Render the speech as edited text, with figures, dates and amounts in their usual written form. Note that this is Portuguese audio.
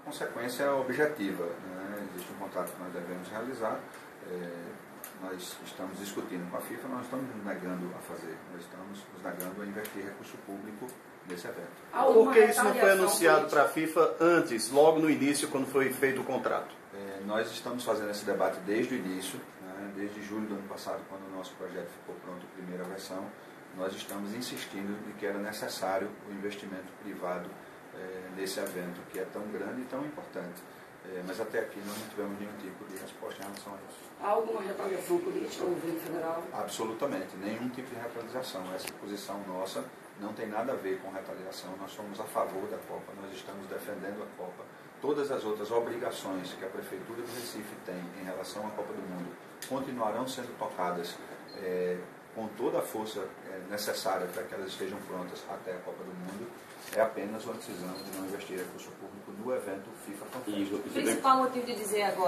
consequência objetiva, né? Existe um contrato que nós devemos realizar, nós estamos discutindo com a FIFA, nós estamos nos negando a fazer, nós estamos nos negando a investir recurso público nesse evento. Por que isso não foi anunciado para a FIFA antes, logo no início, quando foi feito o contrato? Nós estamos fazendo esse debate desde o início, né? Desde julho do ano passado, quando o nosso projeto ficou pronto, a primeira versão, nós estamos insistindo de que era necessário o investimento privado nesse evento, que é tão grande e tão importante. Mas até aqui nós não tivemos nenhum tipo de resposta em relação a isso. Há alguma retaliação política no governo federal? Absolutamente, nenhum tipo de retaliação. Essa posição nossa não tem nada a ver com retaliação. Nós somos a favor da Copa, nós estamos defendendo a Copa. Todas as outras obrigações que a Prefeitura do Recife tem em relação à Copa do Mundo continuarão sendo tocadas com toda a força necessária para que elas estejam prontas até a Copa do Mundo. É apenas uma decisão de não investir recurso público no evento FIFA Confest. O principal motivo de dizer agora